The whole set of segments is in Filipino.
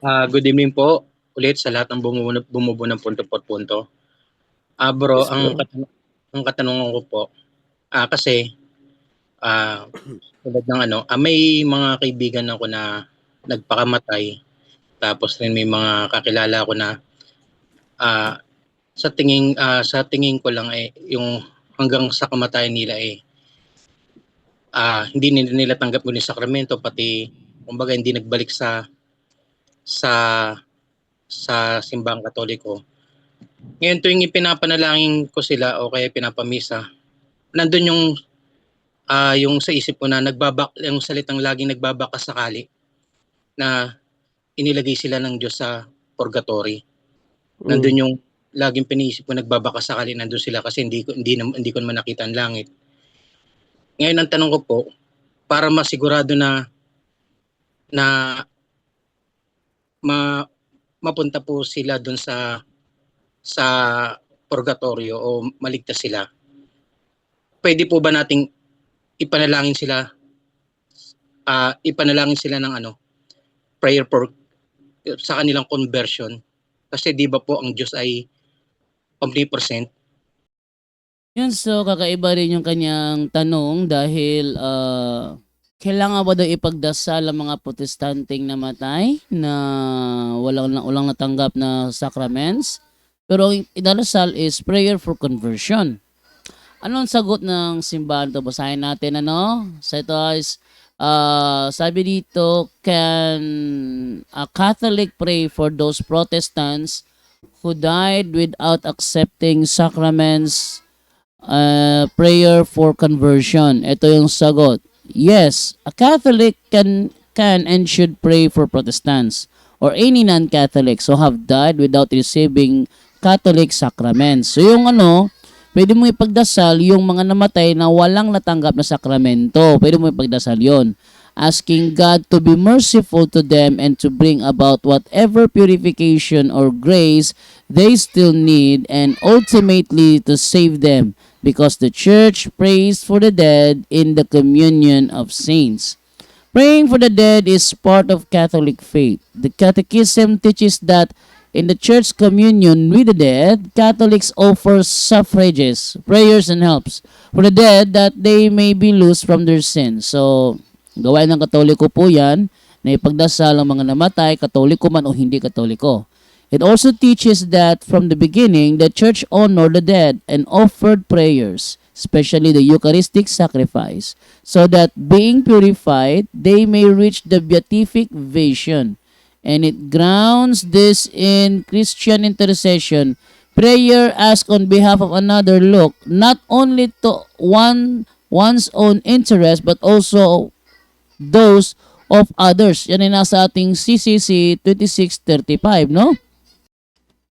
Good evening po ulit sa lahat ng bumubuo ng punto por punto. Bro, Yes, bro. ang katanungan ko po, kasi, tulad ng may mga kaibigan ako na nagpakamatay, tapos rin may mga kakilala ako na, ah, sa tingin ko lang, yung hanggang sa kamatayan nila, hindi nila tanggap yung sakramento, pati kumbaga hindi nagbalik sa simbahang Katoliko. Ngayon tuwing ipinapanalangin ko sila o kaya pinapamisa, nandun yung sa isip ko na yung salitang laging nagbabakasakali na inilagay sila ng Diyos sa purgatory. Mm. Nandun yung laging piniisip ko, nagbabakasakali nandun sila kasi hindi ko naman nakita ang langit. Ngayon ang tanong ko po, para masigurado na na ma mapunta po sila dun sa purgatorio o maligtas sila, puwede po ba nating ipanalangin sila, ng prayer for sa kanilang conversion? Kasi 'di ba po ang Diyos ay omnipresent? Yun, so kakaiba rin yung kanyang tanong dahil kailangan ba daw ipagdasal ang mga protestanteng namatay na walang natanggap na sacraments? Pero ang idadasal is prayer for conversion. Ano ang sagot ng simbahan to? Basahin natin So ito is, sabi dito, can a Catholic pray for those Protestants who died without accepting sacraments? Prayer for conversion. Ito yung sagot. Yes, a Catholic can and should pray for Protestants or any non-Catholics who have died without receiving Catholic sacraments. So yung pwede mo ipagdasal yung mga namatay na walang natanggap na sakramento. Pwede mo ipagdasal yon, asking God to be merciful to them and to bring about whatever purification or grace they still need, and ultimately to save them, because the Church prays for the dead in the communion of saints. Praying for the dead is part of Catholic faith. The Catechism teaches that in the Church communion with the dead, Catholics offer suffrages, prayers, and helps for the dead that they may be loosed from their sins. So, gawain ng Katoliko po yan, na ipagdasal ang mga namatay, Katoliko man o hindi Katoliko. It also teaches that from the beginning, the Church honored the dead and offered prayers, especially the Eucharistic sacrifice, so that being purified, they may reach the beatific vision. And it grounds this in Christian intercession. Prayer asked on behalf of another look not only to one's own interest but also those of others. Yan ay nasa ating CCC 2635, no?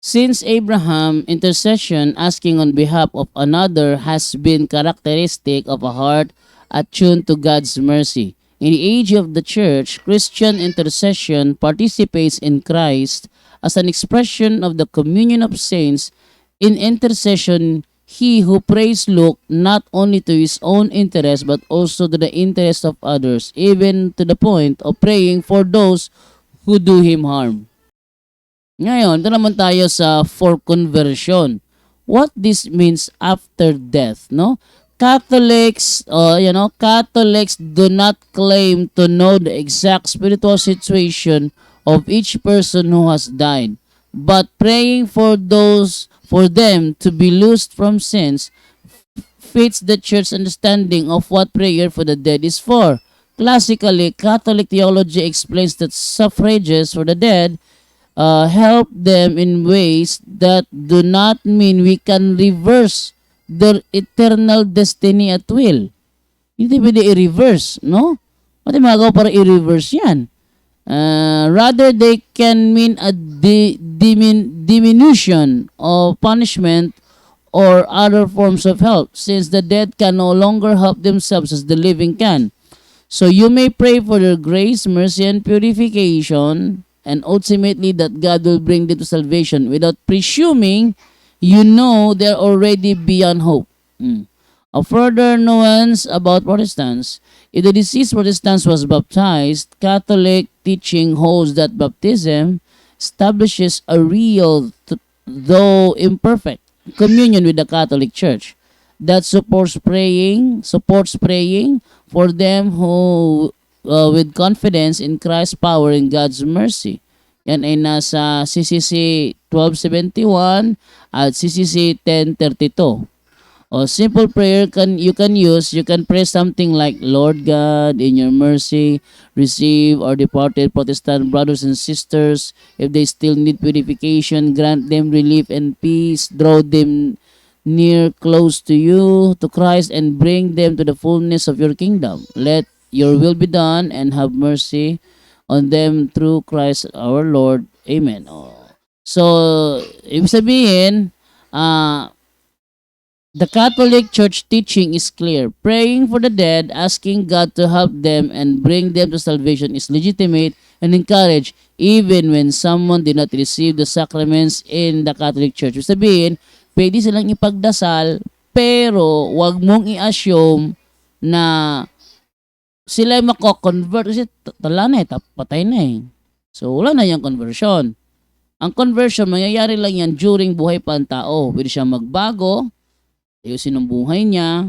Since Abraham, intercession asking on behalf of another has been characteristic of a heart attuned to God's mercy. In the age of the Church, Christian intercession participates in Christ as an expression of the communion of saints. In intercession, he who prays look not only to his own interest but also to the interest of others, even to the point of praying for those who do him harm. Ngayon, ito naman tayo sa for conversion. What this means after death, no? Catholics, Catholics do not claim to know the exact spiritual situation of each person who has died, but praying for them to be loosed from sins fits the Church's understanding of what prayer for the dead is for. Classically, Catholic theology explains that suffrages for the dead help them in ways that do not mean we can reverse their eternal destiny at will. Hindi pwede i-reverse, no? Pati magawa para i-reverse yan. Rather, they can mean a diminution of punishment or other forms of help, since the dead can no longer help themselves as the living can. So you may pray for their grace, mercy, and purification, and ultimately that God will bring them to salvation without presuming they're already beyond hope. A further nuance about Protestants, If the deceased Protestant was baptized, Catholic teaching holds that baptism establishes a real, though imperfect, communion with the Catholic Church that supports praying for them who with confidence in Christ's power and God's mercy. Yan ay nasa CCC 1271 at CCC 1032. O simple prayer you can pray something like, Lord God, in your mercy, receive our departed Protestant brothers and sisters. If they still need purification, grant them relief and peace. Draw them near close to you, to Christ, and bring them to the fullness of your kingdom. Let your will be done and have mercy on them through Christ our Lord. Amen. So, ibig sabihin, the Catholic Church teaching is clear. Praying for the dead, asking God to help them and bring them to salvation is legitimate and encouraged even when someone did not receive the sacraments in the Catholic Church. Ibig sabihin, pwede silang ipagdasal, pero wag mong i-assume na sila ay mako-convert kasi tala na patay na eh. So, wala na yung conversion. Ang conversion, mangyayari lang yan during buhay pa ang tao. Pwede siya magbago, ayusin ang buhay niya.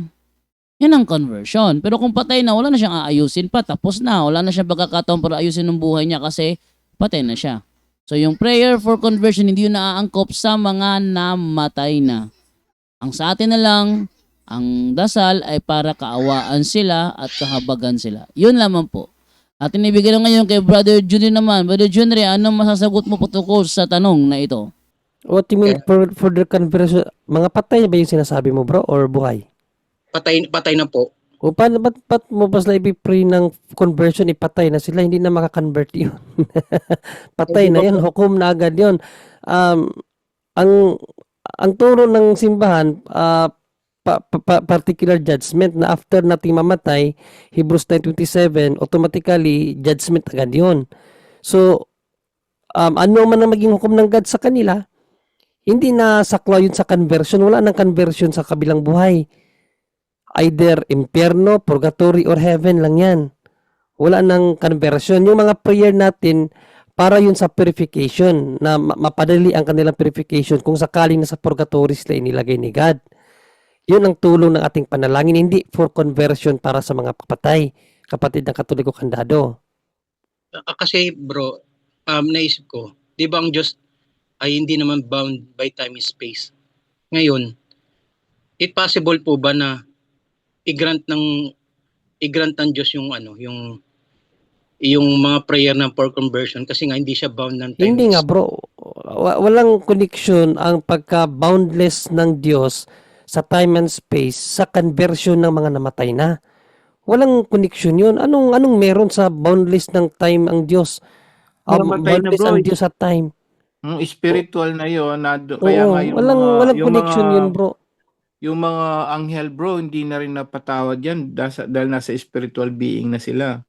Yan ang conversion. Pero kung patay na, wala na siyang aayusin pa. Tapos na. Wala na siyang pagkakataon para ayusin ang buhay niya kasi patay na siya. So yung prayer for conversion, hindi yun naaangkop sa mga namatay na. Ang sa atin na lang, ang dasal ay para kaawaan sila at kahabagan sila. Yun lamang po. At inibigay na ngayon kay Brother Junior naman. Brother Junior, anong masasagot mo po tungkol sa tanong na ito? What you mean for the conversion? Mga patay ba yung sinasabi mo, bro? Or buhay? Patay na po. O paano, ba't mo pas na i-pray ng conversion, ipatay na sila, hindi na makakonvert yun. Patay na yun, hukom na agad yun. Ang turo ng simbahan, particular judgment na after nating mamatay, Hebrews 9:27, automatically, judgment agad yun. So, ano man ang maging hukom ng God sa kanila, hindi na saklaw yun sa conversion. Wala nang conversion sa kabilang buhay. Either impyerno, purgatory, or heaven lang yan. Wala nang conversion. Yung mga prayer natin, para yun sa purification, na mapadali ang kanilang purification kung sakaling nasa purgatory sila inilagay ni God. Yun ang tulong ng ating panalangin, hindi for conversion para sa mga papatay, kapatid ng Katoliko Kandado. Kasi bro, naisip ko, di ba ang Diyos ay hindi naman bound by time and space. Ngayon, it possible po ba na i-grant ng Diyos yung mga prayer ng for conversion kasi nga hindi siya bound ng time. Hindi nga bro, walang connection ang pagka-boundless ng Diyos sa time and space sa conversion ng mga namatay na. Walang connection yun. Anong meron sa boundless ng time ang Diyos? Namatay na, Boundless bro. ang Diyos sa time. Spiritual na yun. Oo, Kaya nga walang connection yun bro. yung mga anghel, bro, hindi na rin napatawad yan dahil nasa spiritual being na sila.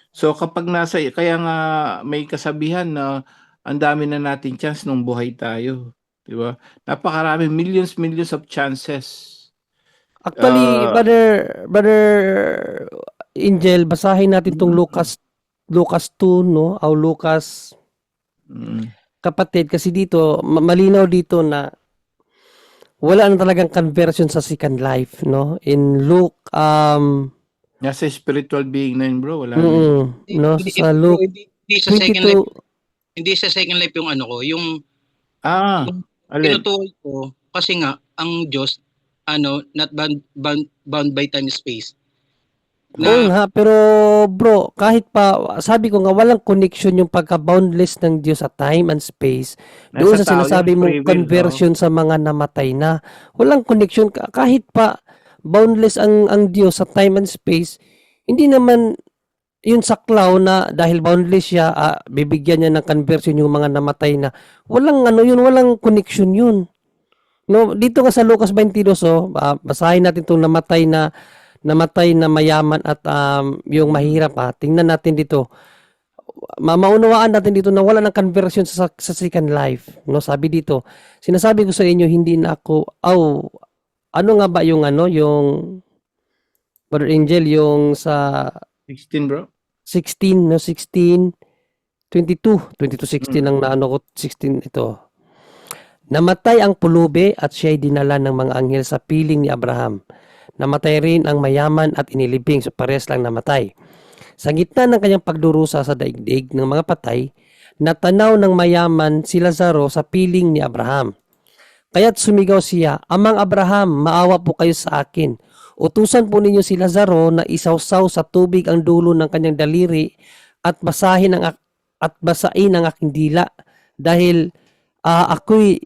So kapag kaya nga may kasabihan na ang dami na natin chance nung buhay tayo. Di ba? Napakarami, millions of chances. Actually, brother Angel, basahin natin tong Lucas 2, no? O Lucas, kapatid, kasi dito, malinaw dito na wala na talagang conversion sa second life, no? In Luke, Nasa spiritual being na yun, bro. Wala na. no? Sa Luke Hindi sa second life, 22, hindi sa second life yung yung Alin? tinutukoy ko kasi nga ang Diyos not bound by time and space. oo nga, pero bro, kahit pa, sabi ko nga, walang connection yung pagka-boundless ng Diyos sa time and space doon sa Nasa tao sinasabi yung mong free will, conversion sa mga namatay na. Walang connection, kahit pa boundless ang Diyos sa time and space, hindi naman yun saklaw na dahil boundless siya, bibigyan niya ng conversion yung mga namatay na. Walang walang connection yun. No, dito nga sa Lucas 22, basahin natin itong namatay na mayaman at yung mahirap. Tingnan natin dito. Maunawaan natin dito na wala ng conversion sa second life. No, sabi dito, sinasabi ko sa inyo, hindi na ako, ano nga ba yung yung Brother Angel, yung sa 16 bro. 16, no? 16, 22, 16 ang naano ko, 16 ito. Namatay ang pulubi at siya'y dinala ng mga anghel sa piling ni Abraham. Namatay rin ang mayaman at inilibing, so pares lang namatay. Sa gitna ng kanyang pagdurusa sa daigdig ng mga patay, natanaw ng mayaman si Lazaro sa piling ni Abraham. Kaya't sumigaw siya, "Amang Abraham, maawa po kayo sa akin. Utusan po ninyo si Lazaro na isawsaw sa tubig ang dulo ng kanyang daliri at basain ang aking dila dahil ako'y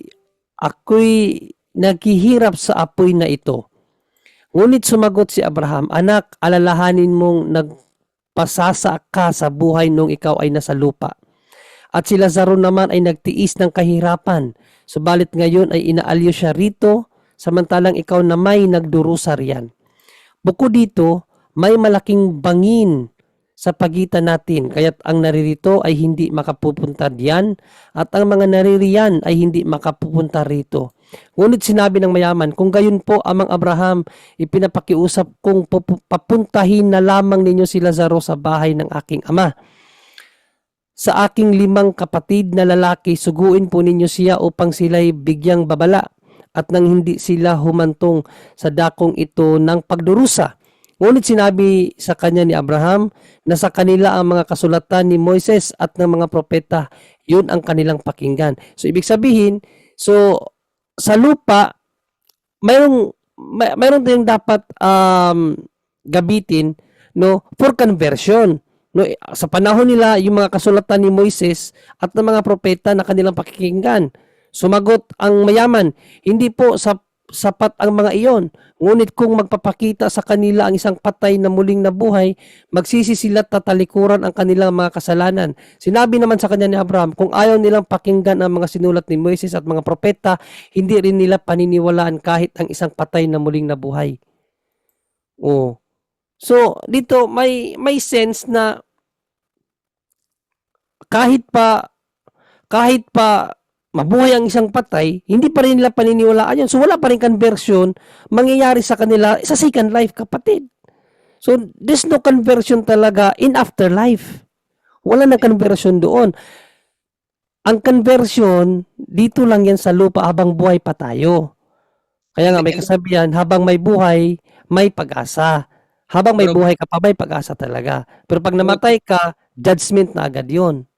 naghihirap sa apoy na ito." Ngunit sumagot si Abraham, "Anak, alalahanin mong nagpasasa ka sa buhay nung ikaw ay nasa lupa. At si Lazaro naman ay nagtiis ng kahirapan. Subalit ngayon ay inaalyo siya rito, samantalang ikaw na may nagdurusa riyan. Bukod dito, may malaking bangin sa pagitan natin, kaya't ang naririto ay hindi makapupunta diyan at ang mga naririyan ay hindi makapupunta rito." Ngunit sinabi ng mayaman, "Kung gayon po, Amang Abraham, ipinapakiusap kong papuntahin na lamang ninyo si Lazaro sa bahay ng aking ama. Sa aking 5 kapatid na lalaki, suguin po ninyo siya upang sila'y bigyang babala at nang hindi sila humantong sa dakong ito ng pagdurusa." Ngunit sinabi sa kanya ni Abraham na sa kanila ang mga kasulatan ni Moises at ng mga propeta, yun ang kanilang pakinggan. So ibig sabihin, sa lupa, mayroon tayong dapat gabitin, no, for conversion. No, sa panahon nila, yung mga kasulatan ni Moises at ng mga propeta na kanilang pakikinggan. Sumagot ang mayaman, "Hindi po sapat ang mga iyon. Ngunit kung magpapakita sa kanila ang isang patay na muling nabuhay, magsisi sila at tatalikuran ang kanilang mga kasalanan." Sinabi naman sa kanya ni Abraham, kung ayaw nilang pakinggan ang mga sinulat ni Moises at mga propeta, hindi rin nila paniniwalaan kahit ang isang patay na muling nabuhay. Oh. So, dito may sense na kahit pa mabuhay ang isang patay, hindi pa rin nila paniniwalaan yun. So, wala pa rin conversion mangyayari sa kanila sa second life, kapatid. So, there's no conversion talaga in afterlife. Wala na conversion doon. Ang conversion, dito lang yan sa lupa habang buhay pa tayo. Kaya nga may kasabihan, habang may buhay, may pag-asa. Habang may buhay ka pa, may pag-asa talaga. Pero pag namatay ka, judgment na agad yun.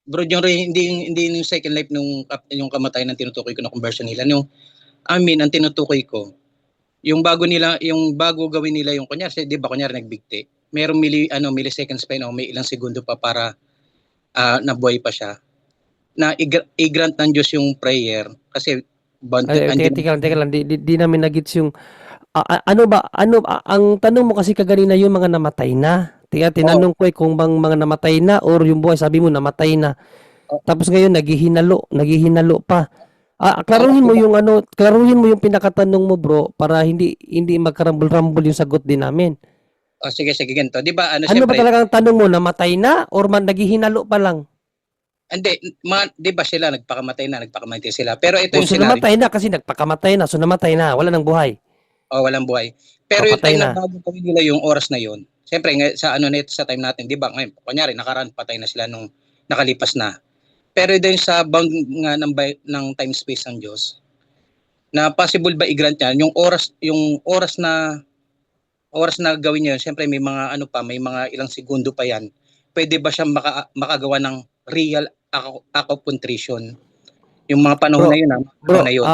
Bro, hindi yung second life yung kamatayan ng tinutukoy ko na conversion nila. Ang tinutukoy ko, yung bago gawin nila yung kunyari, 'di ba, kunyari nagbigti. Merong milliseconds pa yun, may ilang segundo pa para nabuhay pa siya. Na i-grant ng Diyos yung prayer kasi Teka lang, di namin nagits yung ang tanong mo kasi kaganina yung mga namatay na. Tinanong ko kung bang mga namatay na or yung buhay, sabi mo namatay na. Tapos ngayon naghihinalo pa. Klaruhin mo yung pinakatanong mo, bro, para hindi magkarambol-rambol yung sagot din namin. Sige, ganito. 'Di ba Ano ba talagang tanong mo, namatay na or naghihinalo pa lang? Hindi, 'di ba sila nagpakamatay sila. Pero ito yung So namatay na kasi nagpakamatay na. So namatay na, wala nang buhay. walang buhay. Pero yung Patay time na. na bago gawin nila yung oras na yun, siyempre sa time natin, 'di ba? Ngayon, kunyari nakaraan patay na sila nung nakalipas na. Pero din sa bound nga ng time space ng Diyos, na possible ba i-grant yan yung oras na gawin niya, siyempre may mga may mga ilang segundo pa yan. Pwede ba siyang makagawa ng real act of contrition? Yung mga panahon na yun, Bro, na yun.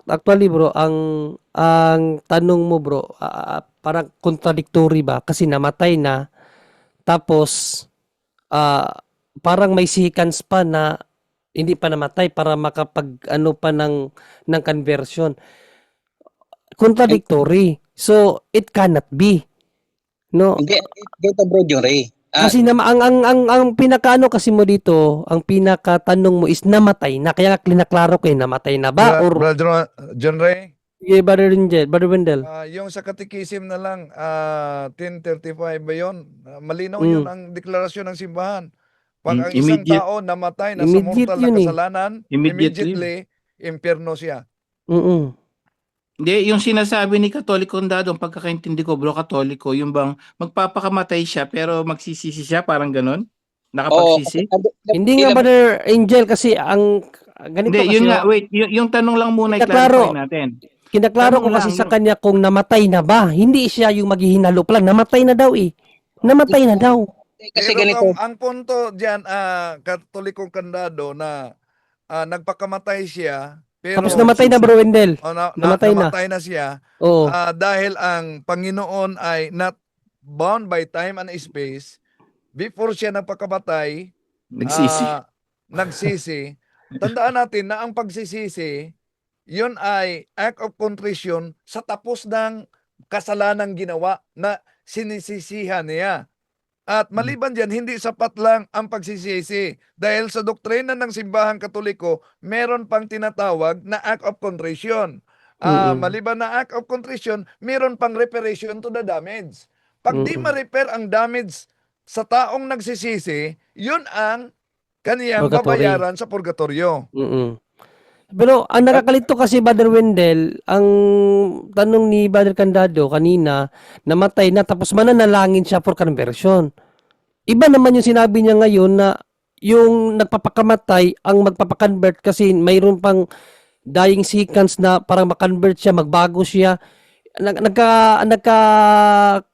actually bro, ang tanong mo bro, parang contradictory ba? Kasi namatay na, tapos parang may seconds pa na hindi pa namatay para makapag pa ng conversion. Contradictory. So, it cannot be. No? Hindi, dito bro, yung Ray. Kasi ang pinakaano kasi mo dito, ang pinakatanong mo is namatay na. Kaya klinaklaro ko namatay na ba? Or Brother John Ray, Brother Wendell. yung sa katikisim na lang, 1035 ba yun? Malinaw yun ang deklarasyon ng simbahan. Pag ang isang Immediate. tao namatay na sa Immediate mortal na yun eh. kasalanan, Immediately. immediately, impyerno siya. Mm. Hindi, yung sinasabi ni Katoliko Condado, ang pagkakaintindi ko, bro, Katoliko, yung bang magpapakamatay siya pero magsisisi siya, parang ganon? Oo, kasi Nakapagsisi? Hindi nga Brother Angel kasi ang ganito Hindi, kasi yun nga, oh, wait, yung tanong lang muna i-clarify kinaklaro, natin. kinaklaro Tanong ko kasi lang, sa yung, kanya kung namatay na ba. Hindi siya yung maghihinalo pa lang. Namatay na daw eh. Namatay na daw. kasi Pero ganito, ang punto diyan, Katolikong Kandado na nagpakamatay siya, Tapos pero namatay na Bro Wendell. Namatay na. namatay na siya Oo. dahil ang Panginoon ay not bound by time and space. Before siya nagpakamatay, nagsisi. ah, nagsisi. Tandaan natin na ang pagsisisi, yun ay act of contrition sa tapos ng kasalanang ginawa na sinisisihan niya. At maliban diyan, hindi sapat lang ang pagsisisi. Dahil sa doktrina ng simbahang Katoliko, meron pang tinatawag na act of contrition. Mm. Maliban na act of contrition, meron pang reparation to the damage. Pag di Mm. ma-repair ang damage sa taong nagsisisi, yun ang kaniyang Purgatory. babayaran sa purgatorio. Mm. Pero ang nakakalito kasi Brother Wendell, ang tanong ni Brother Candado kanina, namatay na tapos mananalangin siya for conversion. Iba naman yung sinabi niya ngayon na yung nagpapakamatay ang magpapakonvert kasi mayroon pang dying seconds na parang makonvert siya, magbago siya. Nagka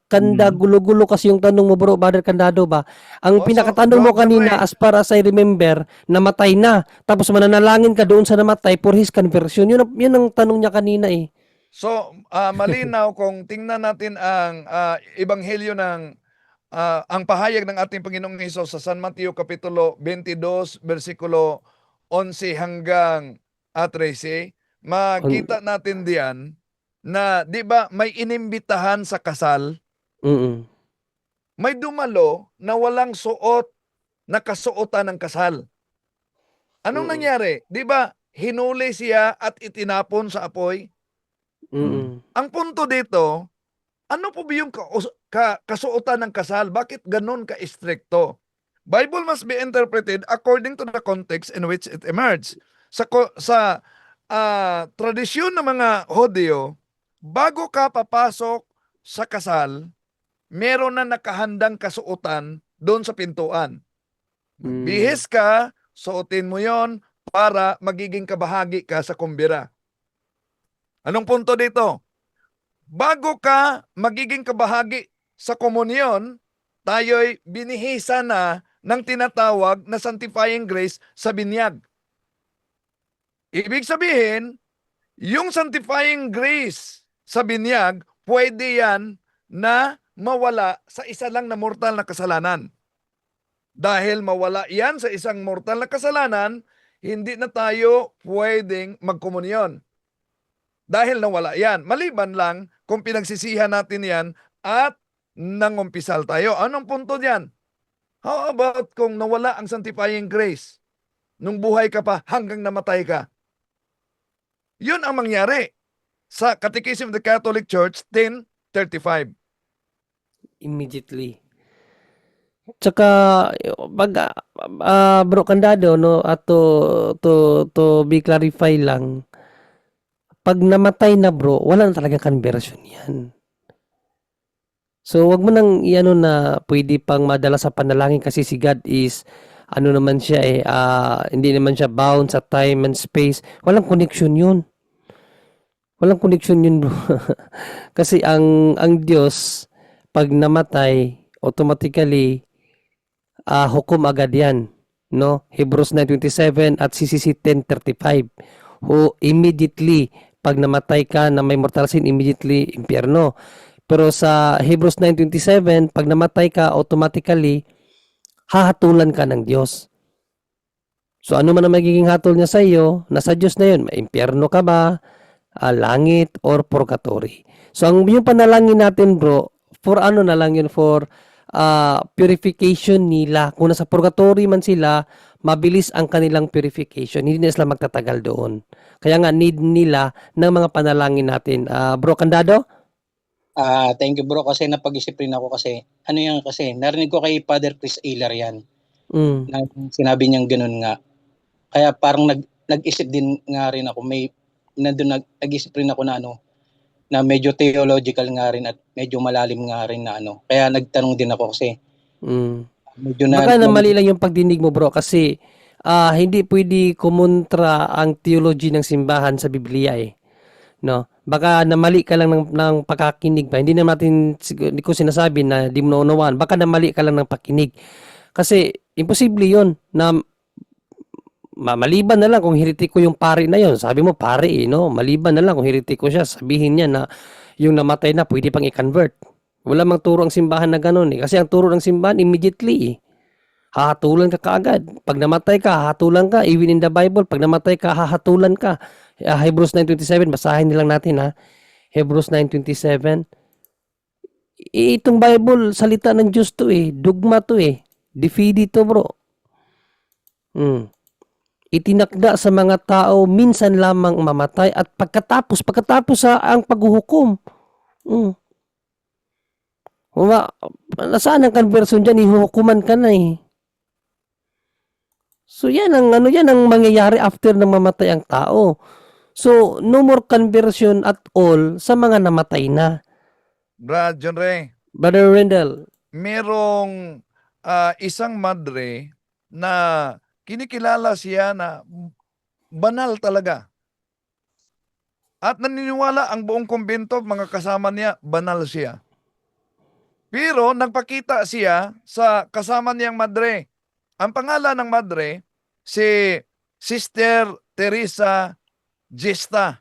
Mm. gulo-gulo kasi yung tanong mo bro, Brother Candado ba? Ang So, pinakatanong mo Brother kanina Ray, as far as I remember, namatay na. Tapos mananalangin ka doon sa namatay for his conversion. Yun ang tanong niya kanina eh. so malinaw kung tingnan natin ang ebanghelyo ng ang pahayag ng ating Panginoong Hesus sa San Mateo Kapitulo 22, versikulo 11 hanggang 13, On, makita natin diyan na 'di ba may inimbitahan sa kasal, mm, may dumalo na walang suot na kasuotan ng kasal. Anong mm, nangyari? 'Di ba hinuli siya at itinapon sa apoy? mm, Ang punto dito, ano po ba yung kasuotan ng kasal? Bakit ganun ka-istrikto? Bible must be interpreted according to the context in which it emerged. Sa tradisyon ng mga Hodyo, bago ka papasok sa kasal, meron na nakahandang kasuotan doon sa pintuan. mm, Magbihis ka, suotin mo yon para magiging kabahagi ka sa kumbira. Anong punto dito? Bago ka magiging kabahagi sa komunyon, tayo'y binihisa na ng tinatawag na sanctifying grace sa binyag. Ibig sabihin, yung sanctifying grace sa binyag, pwede yan na mawala sa isa lang na mortal na kasalanan. Dahil mawala yan sa isang mortal na kasalanan, hindi na tayo pwedeng magkomunyon. Dahil nawala yan. Maliban lang kung pinagsisihan natin yan at nangumpisal tayo. Anong punto diyan? How about kung nawala ang sanctifying grace nung buhay ka pa hanggang namatay ka? Yun ang mangyari sa Catechism of the Catholic Church 1035. immediately. Tsaka pag bro Candado no at to be clarify lang, pag namatay na bro, wala na talagang conversion yan. So wag mo nang iano na pwede pang madala sa panalangin kasi si God is ano naman siya eh, hindi naman siya bound sa time and space. Walang connection yun. Walang connection yun bro. Kasi ang Diyos, pag namatay, automatically, hukom agad yan. No? Hebrews 9:27 at CCC 10:35. Who immediately, pag namatay ka na may mortal sin, immediately impyerno. Pero sa Hebrews 9:27, pag namatay ka, automatically, hahatulan ka ng Diyos. So ano man ang magiging hatol niya sa iyo, nasa Diyos na yun. May impyerno ka ba, langit, or purgatory. So yung panalangin natin bro, for ano na lang yun, for purification nila. Kung nasa purgatory man sila, mabilis ang kanilang purification. Hindi na sila magtatagal doon. Kaya nga need nila ng mga panalangin natin. Bro Candado? thank you bro kasi napag-isip rin ako kasi ano yan kasi narinig ko kay Father Chris Ailer yan Mm. na sinabi niyang ganun nga. Kaya parang nag-isip din nga rin ako may nandun nag-isip rin ako na ano na medyo theological nga rin at medyo malalim nga rin na ano. Kaya nagtanong din ako kasi Mm. medyo na Baka na mali lang yung pagdinig mo bro kasi hindi pwede kumontra ang theology ng simbahan sa Biblia eh. No? Baka namali ka lang ng pagkakinig pa. Hindi naman natin hindi ko sinasabi na di mo naunawaan. Baka namali ka lang ng pakinig. Kasi imposible 'yon na maliban na lang kung heretiko yung pari na yon. Sabi mo pari eh, no? Maliban na lang kung heretiko siya, sabihin niya na yung namatay na pwede pang i-convert. Wala mang turo ang simbahan na gano'n eh. Kasi ang turo ng simbahan immediately eh. Hahatulan ka kaagad. Pag namatay ka, hahatulan ka. Even in the Bible, pag namatay ka, hahatulan ka. Hebrews 9:27, basahin nilang natin ha. Hebrews 9:27. Itong Bible, salita ng Diyos to eh. Dugma to eh. Defidi to bro. Itinakda sa mga tao minsan lamang mamatay at pagkatapos sa ang paghuhukom. Nasaan ang conversion dyan? Ihuhukuman ka na eh. So yan ang mangyayari after na mamatay ang tao. So no more conversion at all sa mga namatay na. Brad John Ray, Brother Rendell. merong isang madre na kinikilala siya na banal talaga. At naniniwala ang buong kumbento, mga kasama niya, banal siya. Pero nagpakita siya sa kasama niyang madre. Ang pangalan ng madre, si Sister Teresa Gesta.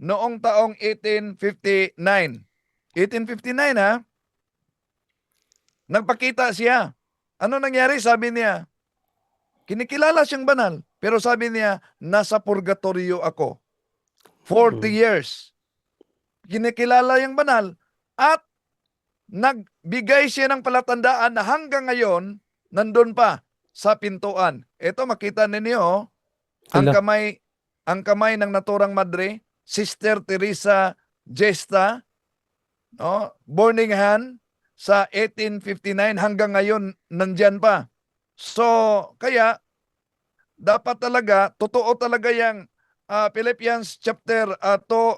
Noong taong 1859. 1859 ha? Nagpakita siya. Ano nangyari? Sabi niya, kinikilala siyang banal. Pero sabi niya, nasa purgatorio ako. 40 years. Kinikilala yung banal. At nagbigay siya ng palatandaan na hanggang ngayon, nandun pa sa pintuan. Ito, makita ninyo, ang Hala. kamay ng naturang madre, Sister Teresa Gesta, no? Burning hand sa 1859 hanggang ngayon nandyan pa. So, kaya dapat talaga, totoo talaga yung Philippians chapter 12,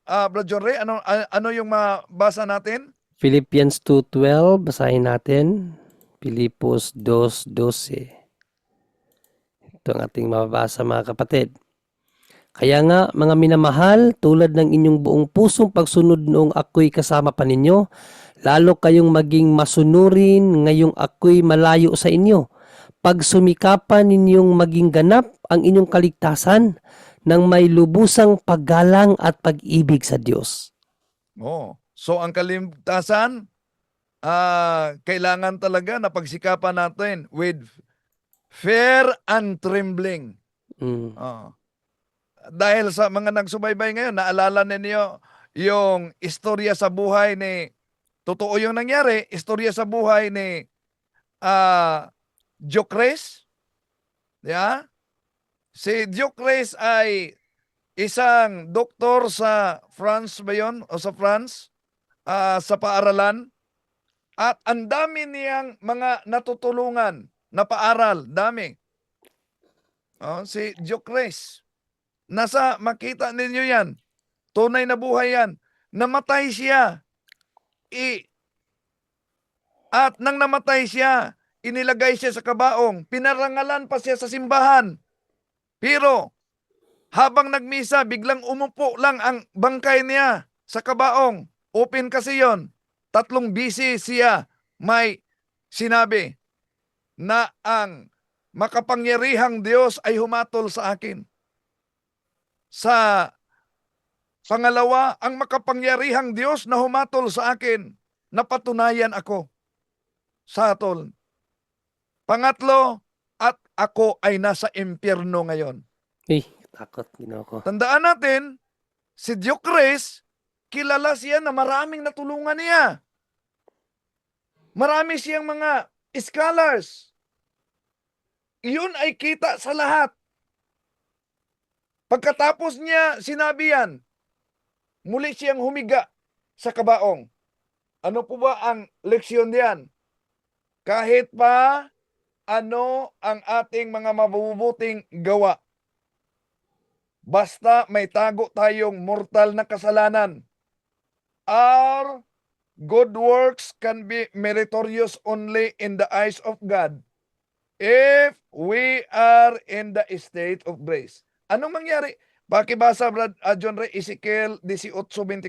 Brad John Ray, ano yung mabasa natin? Philippians 2:12, basahin natin. Filipos 2:12. Ito ang ating mababasa mga kapatid. Kaya nga mga minamahal, tulad ng inyong buong pusong pagsunod noong ako'y kasama pa ninyo, lalo kayong maging masunurin ngayong ako'y malayo sa inyo. Pagsumikapan ninyong maging ganap ang inyong kaligtasan ng may lubusang paggalang at pag-ibig sa Diyos. So ang kaligtasan, kailangan talaga na pagsikapan natin with fear and trembling. Mm. Dahil sa mga nagsubaybay ngayon, naalala ninyo yung istorya sa buhay ni, totoo yung nangyari, istorya sa buhay ni Diocres. Yeah? Si Diocres ay isang doktor sa France ba yun? O sa France? Sa paaralan. At ang dami niyang mga natutulungan na paaral. Dami. Si Diocres. Makita ninyo yan. Tunay na buhay yan. Namatay siya. At nang namatay siya, inilagay siya sa kabaong. Pinarangalan pa siya sa simbahan. Pero, habang nagmisa, biglang umupo lang ang bangkay niya sa kabaong. Open kasi yon. 3 bisi siya may sinabi na ang makapangyarihang Diyos ay humatol sa akin. Sa pangalawa, ang makapangyarihang Diyos na humatol sa akin, napatunayan ako sa hatol. Pangatlo, at ako ay nasa impyerno ngayon. Takot ginawa ko. Tandaan natin, si Diocres, kilala siya na maraming natulungan niya. Marami siyang mga scholars. Iyon ay kita sa lahat. Pagkatapos niya sinabi yan, muli siyang humiga sa kabaong. Ano po ba ang leksyon diyan? Kahit pa ano ang ating mga mabubuting gawa, basta may tago tayong mortal na kasalanan. Our good works can be meritorious only in the eyes of God if we are in the state of grace. Anong mangyari? Pakibasa, Brad John Ray, Ezekiel 18:24.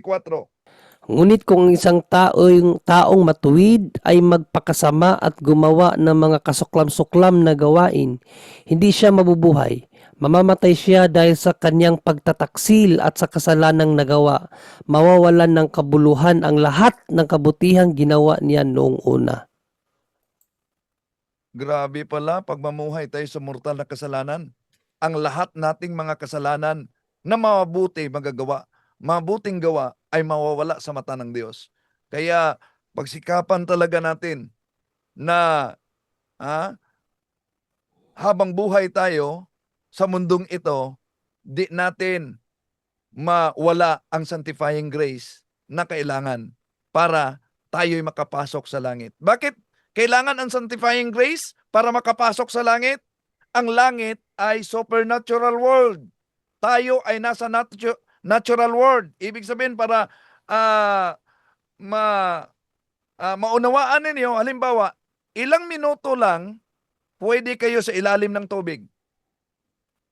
Ngunit kung ang isang taong matuwid ay magpakasama at gumawa ng mga kasuklam-suklam na gawain, hindi siya mabubuhay. Mamamatay siya dahil sa kanyang pagtataksil at sa kasalanang nagawa. Mawawalan ng kabuluhan ang lahat ng kabutihang ginawa niya noong una. Grabe pala pag mamuhay tayo sa mortal na kasalanan. Ang lahat nating mga kasalanan na mabuti magagawa, mabuting gawa ay mawawala sa mata ng Diyos. Kaya pagsikapan talaga natin na habang buhay tayo sa mundong ito, di natin mawala ang sanctifying grace na kailangan para tayo'y makapasok sa langit. Bakit kailangan ang sanctifying grace para makapasok sa langit? Ang langit ay supernatural world. Tayo ay nasa natural world. Ibig sabihin para maunawaan ninyo, halimbawa, ilang minuto lang pwede kayo sa ilalim ng tubig.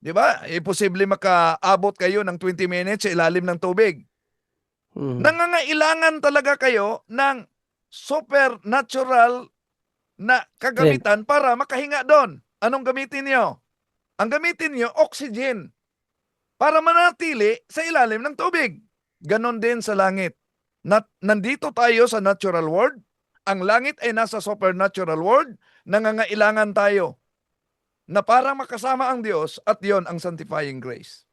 Di ba? Imposible makaabot kayo ng 20 minutes sa ilalim ng tubig. Nangangailangan talaga kayo ng supernatural na kagamitan para makahinga doon. Anong gamitin niyo? Ang gamitin niyo, oxygen. Para manatili sa ilalim ng tubig. Ganon din sa langit. Nandito tayo sa natural world. Ang langit ay nasa supernatural world. Nangangailangan tayo na para makasama ang Diyos at yon ang sanctifying grace.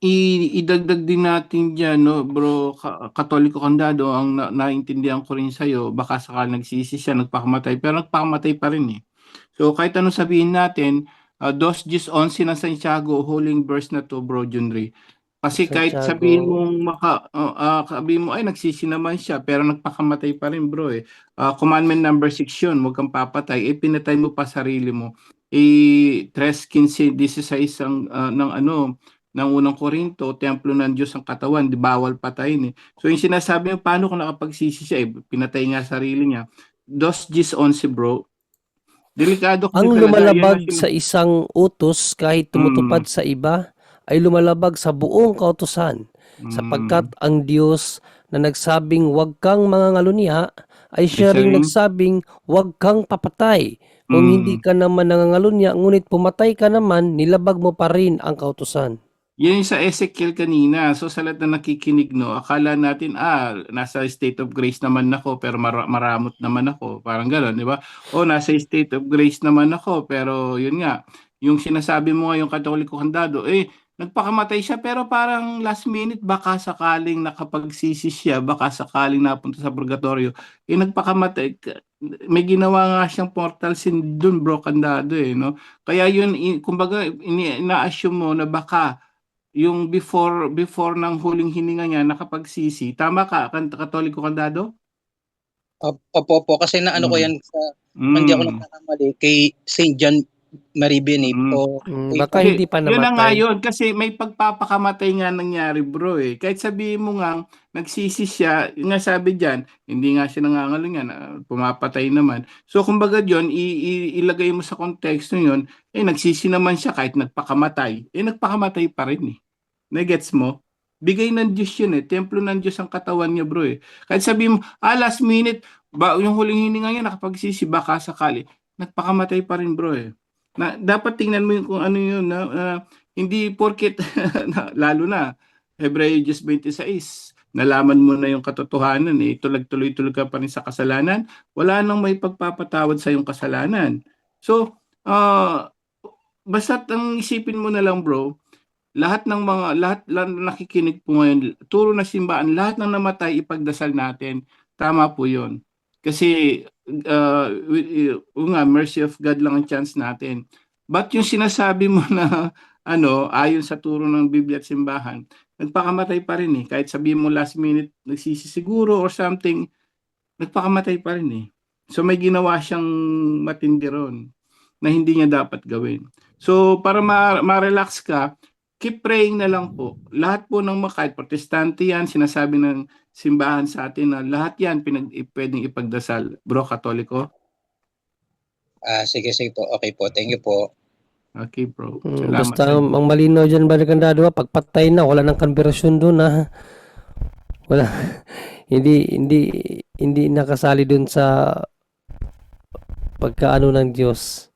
Idagdag din natin dyan, no, bro, Katoliko Kandado, ang naintindihan ko rin sa'yo, baka sakali nagsisi siya, nagpakamatay, pero nagpakamatay pa rin eh. So kahit ano sabihin natin, 2:11 ng Santiago, huling verse na to, bro, Junri. Kasi kahit sabihin mong sabihin mo, ay nagsisi naman siya, pero nagpakamatay pa rin, bro eh. Commandment number 6 yun, huwag kang papatay, pinatay mo pa sarili mo. 3:15-16 ng unang Korinto, templo ng Diyos ang katawan, di bawal patayin eh. So yung sinasabi mo, paano kung nakapagsisi siya, pinatay nga sarili niya. 2:11, bro. Delikado kasi Ang talaga. lumalabag Yan sa isang utos kahit tumutupad sa iba ay lumalabag sa buong kautusan, sapagkat ang Diyos na nagsabing huwag kang mangangalunya ay siya ring nagsabing huwag kang papatay. Kung hindi ka naman nangangalunya ngunit pumatay ka naman, nilabag mo pa rin ang kautusan. Yan yung sa Ezekiel kanina. So sa lahat na nakikinig, no, akala natin, nasa state of grace naman ako, pero maramot naman ako. Parang gano'n, di ba? O nasa state of grace naman ako, pero yun nga, yung sinasabi mo nga yung Katoliko Kandado, nagpakamatay siya, pero parang last minute, baka sakaling nakapagsisi siya, baka sakaling napunta sa purgatorio, nagpakamatay. May ginawa nga siyang mortal sin dun, bro, Kandado eh, no? Kaya yun, kumbaga, ina-assume mo na baka yung before ng huling hininga niya nakapagsisi. Tama ka, Katoliko Kandado? Opo, kasi naano ko yan sa, hindi ako nagkakamali, kay St. John Marie Benito. Baka hindi pa Yun na nga namatay. yun, kasi may pagpapakamatay nga nangyari, bro eh. Kahit sabihin mo nga, nagsisi siya, yung nga sabi dyan, hindi nga siya nangangalunya, pumapatay naman. So kumbaga yun, ilagay mo sa konteksto yun, nagsisi naman siya kahit nagpakamatay. Nagpakamatay pa rin eh. Nagets mo? Bigay ng Diyos yun eh. Templo ng Diyos ang katawan niya, bro eh. Kahit sabihin mo, last minute, yung huling hininga niya nakapagsisi, baka sakali. Nagpakamatay pa rin, bro eh. Dapat tingnan mo yung kung ano yun. Hindi porket, lalo na, Hebreo 10:26, nalaman mo na yung katotohanan eh. Tuloy-tuloy ka pa rin sa kasalanan. Wala nang may pagpapatawad sa yung kasalanan. So, basta't ang isipin mo na lang, bro, lahat na nakikinig po ngayon, turo na simbahan, lahat ng namatay ipagdasal natin. Tama po 'yon. Kasi mercy of God lang ang chance natin. But yung sinasabi mo na ayon sa turo ng Biblia at simbahan, nagpakamatay pa rin eh. Kahit sabihin mo last minute nagsisisiguro or something, nagpakamatay pa rin eh. So may ginawa siyang matindi ron. na hindi niya dapat gawin. So para ma-relax ka, keep praying na lang po. Lahat po ng kahit protestante yan, sinasabi ng simbahan sa atin na lahat yan pwedeng ipagdasal. Bro, Katoliko? Sige po. Okay po. Thank you po. Okay, bro. Salamat. Basta ang malinaw dyan, Balikandado, pagpatay na, wala nang conversion doon na wala. hindi nakasali doon sa pagkaano ng Diyos.